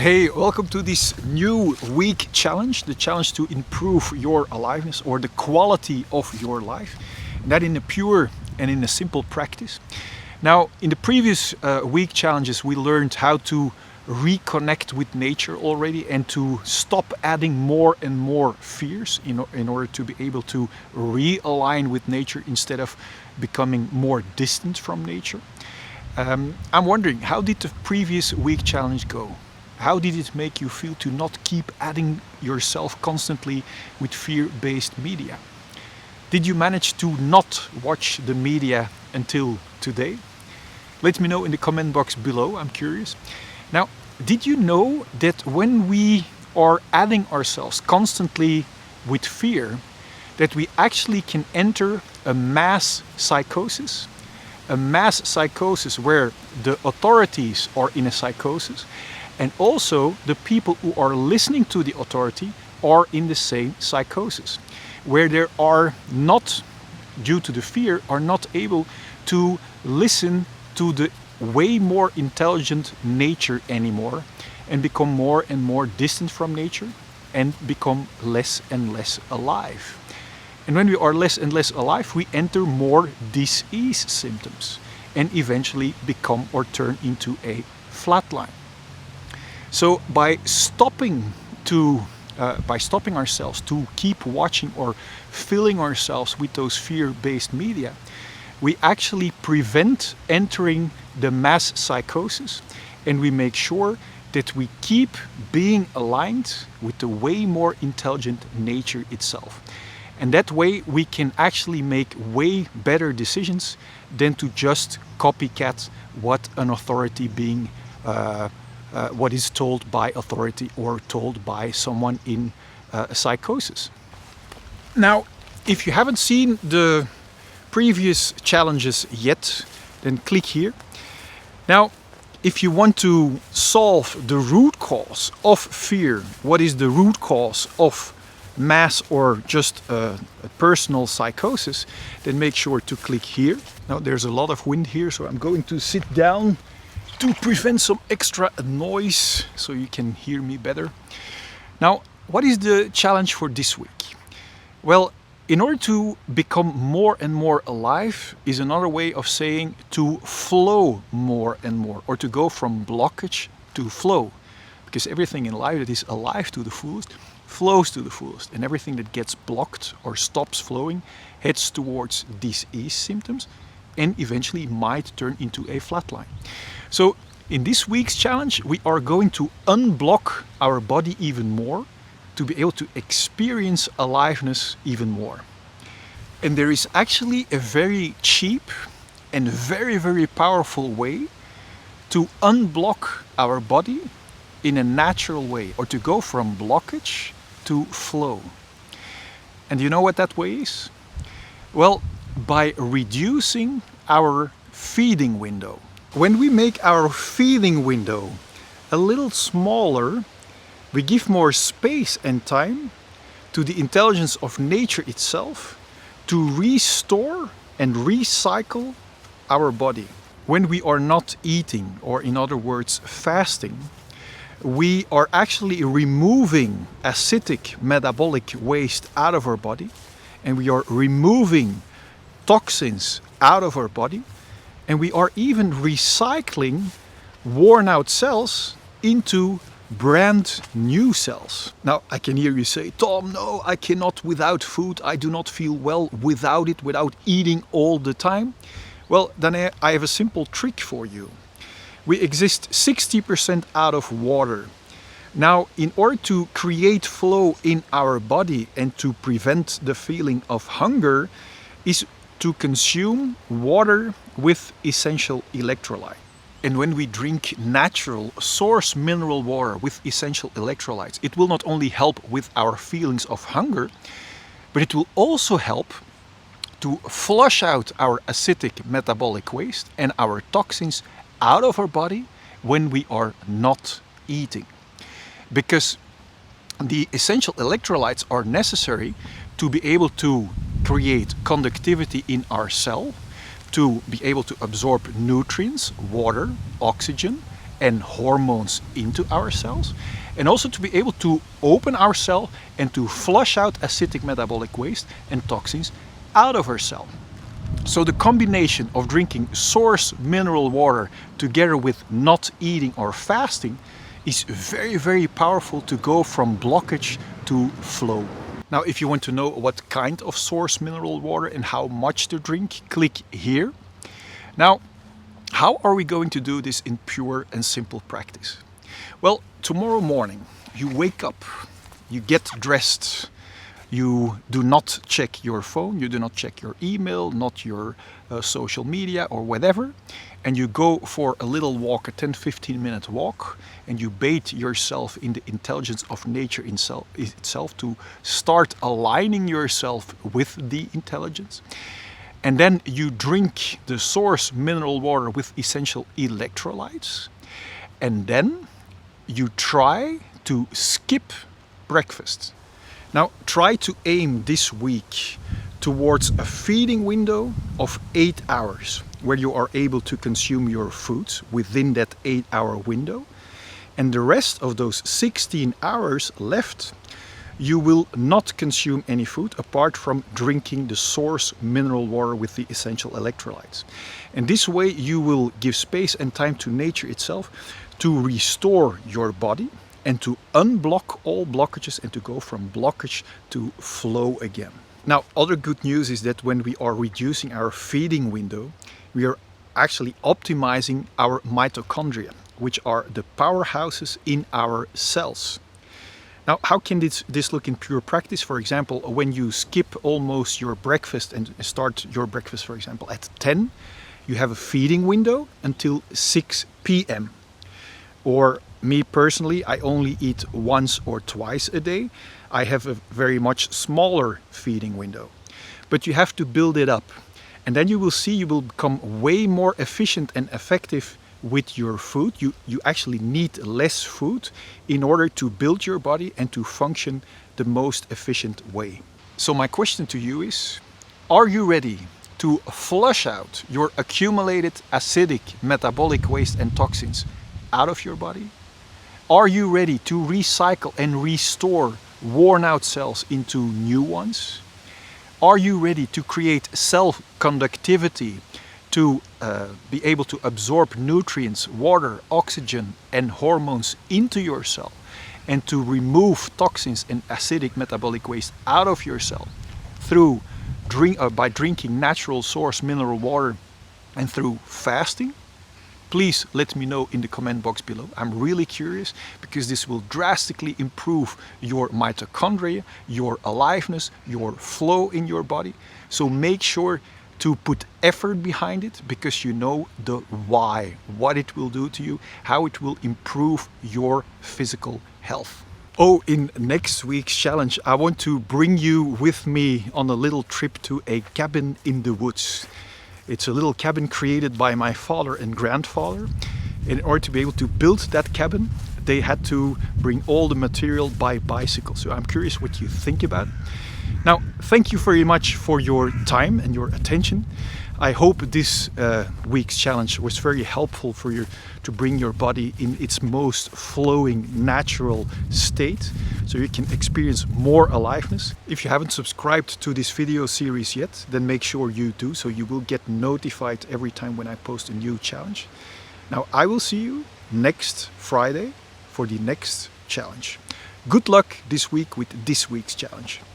Hey, welcome to this new week challenge, the challenge to improve your aliveness or the quality of your life, and that in a pure and in a simple practice. Now, in the previous week challenges, we learned how to reconnect with nature already and to stop adding more and more fears in order to be able to realign with nature instead of becoming more distant from nature. I'm wondering, how did the previous week challenge go? How did it make you feel to not keep adding yourself constantly with fear-based media? Did you manage to not watch the media until today? Let me know in the comment box below, I'm curious. Now, did you know that when we are adding ourselves constantly with fear, that we actually can enter a mass psychosis? A mass psychosis where the authorities are in a psychosis and also the people who are listening to the authority are in the same psychosis, where they are not, due to the fear, are not able to listen to the way more intelligent nature anymore and become more and more distant from nature and become less and less alive. And when we are less and less alive, we enter more disease symptoms and eventually become or turn into a flatline. So by stopping ourselves to keep watching or filling ourselves with those fear-based media, we actually prevent entering the mass psychosis, and we make sure that we keep being aligned with the way more intelligent nature itself. And that way we can actually make way better decisions than to just copycat what an authority being what is told by authority or told by someone in a psychosis. Now, if you haven't seen the previous challenges yet, then click here. Now, if you want to solve the root cause of fear, what is the root cause of mass or just a personal psychosis, then make sure to click here. Now, there's a lot of wind here, so I'm going to sit down to prevent some extra noise so you can hear me better. Now, what is the challenge for this week? Well, in order to become more and more alive is another way of saying to flow more and more, or to go from blockage to flow. Because everything in life that is alive to the fullest flows to the fullest, and everything that gets blocked or stops flowing heads towards disease symptoms and eventually might turn into a flatline. So in this week's challenge, we are going to unblock our body even more to be able to experience aliveness even more. And there is actually a very cheap and very, very powerful way to unblock our body in a natural way, or to go from blockage to flow. And you know what that way is? Well, by reducing our feeding window. When we make our feeding window a little smaller, we give more space and time to the intelligence of nature itself to restore and recycle our body. When we are not eating, or in other words, fasting, we are actually removing acidic metabolic waste out of our body, and we are removing toxins out of our body, and we are even recycling worn out cells into brand new cells. Now, I can hear you say, Tom, no, I cannot without food. I do not feel well without it, without eating all the time. Well, then I have a simple trick for you. We exist 60% out of water. Now, in order to create flow in our body and to prevent the feeling of hunger, is to consume water with essential electrolyte. And when we drink natural source mineral water with essential electrolytes, it will not only help with our feelings of hunger, but it will also help to flush out our acidic metabolic waste and our toxins out of our body when we are not eating. Because the essential electrolytes are necessary to be able to create conductivity in our cell, to be able to absorb nutrients, water, oxygen, and hormones into our cells, and also to be able to open our cell and to flush out acidic metabolic waste and toxins out of our cell. So the combination of drinking source mineral water together with not eating or fasting is very, very powerful to go from blockage to flow. Now, if you want to know what kind of source mineral water and how much to drink, click here. Now, how are we going to do this in pure and simple practice? Well, tomorrow morning you wake up, you get dressed, you do not check your phone, you do not check your email, not your social media or whatever, and you go for a little walk, a 10-15 minute walk, and you bathe yourself in the intelligence of nature itself to start aligning yourself with the intelligence. And then you drink the source mineral water with essential electrolytes, and then you try to skip breakfast. Now try to aim this week towards a feeding window of 8 hours where you are able to consume your foods within that 8-hour window, and the rest of those 16 hours left you will not consume any food apart from drinking the source mineral water with the essential electrolytes. And this way you will give space and time to nature itself to restore your body and to unblock all blockages and to go from blockage to flow again. Now, other good news is that when we are reducing our feeding window, we are actually optimizing our mitochondria, which are the powerhouses in our cells. Now, how can this look in pure practice? For example, when you skip almost your breakfast and start your breakfast, for example, at 10, you have a feeding window until 6 p.m. Or me personally, I only eat once or twice a day. I have a very much smaller feeding window. But you have to build it up. And then you will see you will become way more efficient and effective with your food. You actually need less food in order to build your body and to function the most efficient way. So my question to you is, are you ready to flush out your accumulated acidic metabolic waste and toxins out of your body? Are you ready to recycle and restore worn out cells into new ones? Are you ready to create cell conductivity to be able to absorb nutrients, water, oxygen and hormones into your cell, and to remove toxins and acidic metabolic waste out of your cell through by drinking natural source mineral water and through fasting? Please let me know in the comment box below. I'm really curious because this will drastically improve your mitochondria, your aliveness, your flow in your body. So make sure to put effort behind it because you know the why, what it will do to you, how it will improve your physical health. Oh, in next week's challenge, I want to bring you with me on a little trip to a cabin in the woods. It's a little cabin created by my father and grandfather. In order to be able to build that cabin, they had to bring all the material by bicycle. So I'm curious what you think about it. Now, thank you very much for your time and your attention. I hope this week's challenge was very helpful for you to bring your body in its most flowing, natural state, so you can experience more aliveness. If you haven't subscribed to this video series yet, then make sure you do, so you will get notified every time when I post a new challenge. Now, I will see you next Friday for the next challenge. Good luck this week with this week's challenge.